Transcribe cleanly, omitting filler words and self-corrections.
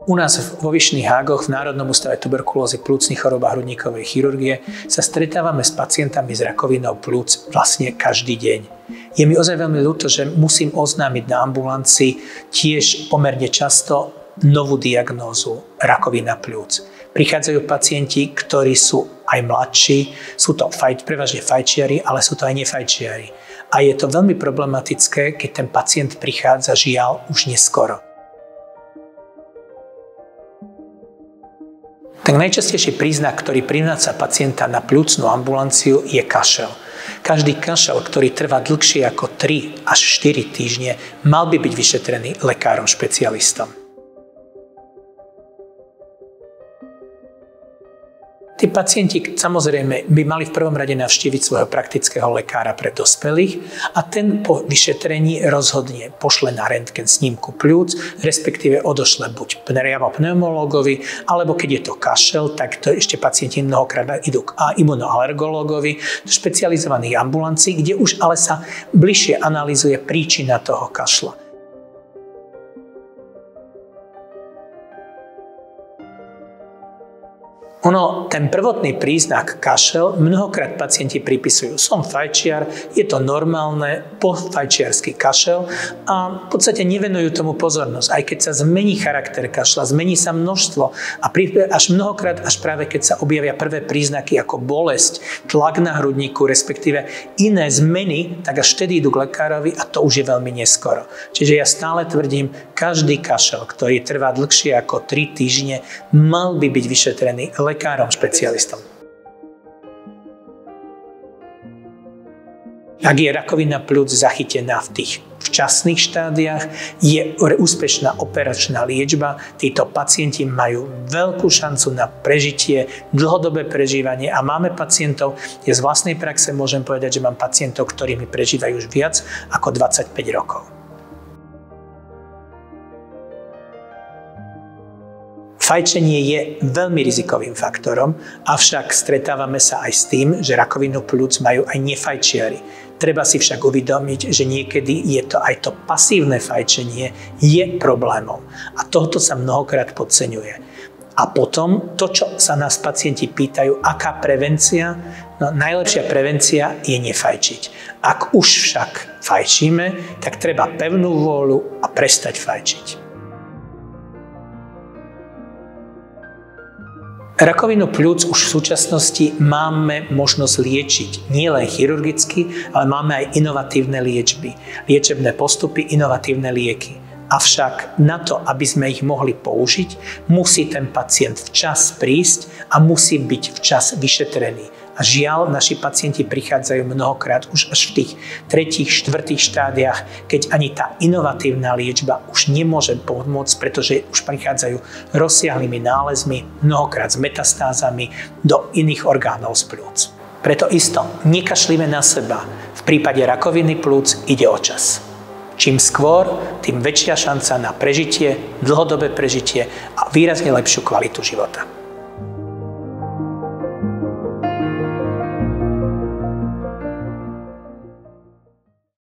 U nás vo Vyšných Hágoch v Národnom ústave tuberkulózy, pľúcnych chorôb a hrudníkovej chirurgie sa stretávame s pacientami s rakovinou pľúc vlastne každý deň. Je mi ozaj veľmi ľúto, že musím oznámiť na ambulancii tiež pomerne často novú diagnózu rakovina pľúc. Prichádzajú pacienti, ktorí sú aj mladší, sú to prevažne fajčiari, ale sú to aj nefajčiari. A je to veľmi problematické, keď ten pacient prichádza žiaľ už neskoro. Tak najčastejší príznak, ktorý prináša pacienta na pľúcnu ambulanciu, je kašel. Každý kašel, ktorý trvá dlhšie ako 3 až 4 týždne, mal by byť vyšetrený lekárom špecialistom. Tí pacienti samozrejme by mali v prvom rade navštíviť svojho praktického lekára pre dospelých a ten po vyšetrení rozhodne pošle na rentgen snímku pľúc, respektíve odošle buď pneumológovi, alebo keď je to kašel, tak to ešte pacienti mnohokrát idú k imunoalergológovi do špecializovaných ambulancií, kde už ale sa bližšie analyzuje príčina toho kašla. Ten prvotný príznak kašel mnohokrát pacienti pripisujú. Som fajčiar, je to normálne, fajčiarsky kašel a v podstate nevenujú tomu pozornosť. Aj keď sa zmení charakter kašla, zmení sa množstvo a až mnohokrát, až práve keď sa objavia prvé príznaky ako bolesť, tlak na hrudníku, respektíve iné zmeny, tak až vtedy idú k lekárovi a to už je veľmi neskoro. Čiže ja stále tvrdím, každý kašel, ktorý trvá dlhšie ako 3 týždne, mal by byť vyšetrený lekárom špecialistom. Ak je rakovina pľúc zachytená v tých včasných štádiách, je úspešná operačná liečba. Títo pacienti majú veľkú šancu na prežitie, dlhodobé prežívanie a máme pacientov, z vlastnej praxe môžem povedať, že mám pacientov, ktorí mi prežívajú už viac ako 25 rokov. Fajčenie je veľmi rizikovým faktorom, avšak stretávame sa aj s tým, že rakovinu pľúc majú aj nefajčiari. Treba si však uvedomiť, že niekedy je to aj to pasívne fajčenie je problémom. A tohto sa mnohokrát podceňuje. A potom to, čo sa nás pacienti pýtajú, aká prevencia? No, najlepšia prevencia je nefajčiť. Ak už však fajčíme, tak treba pevnú vôľu a prestať fajčiť. Rakovinu pľúc už v súčasnosti máme možnosť liečiť nielen chirurgicky, ale máme aj inovatívne liečby, liečebné postupy, inovatívne lieky. Avšak na to, aby sme ich mohli použiť, musí ten pacient včas prísť a musí byť včas vyšetrený. A žiaľ, naši pacienti prichádzajú mnohokrát už až v tých 3., 4. štádiách, keď ani tá inovatívna liečba už nemôže pomôcť, pretože už prichádzajú rozsiahlými nálezmi, mnohokrát s metastázami do iných orgánov z pľúc. Preto isto, nekašlíme na seba. V prípade rakoviny pľúc ide o čas. Čím skôr, tým väčšia šanca na prežitie, dlhodobé prežitie a výrazne lepšiu kvalitu života.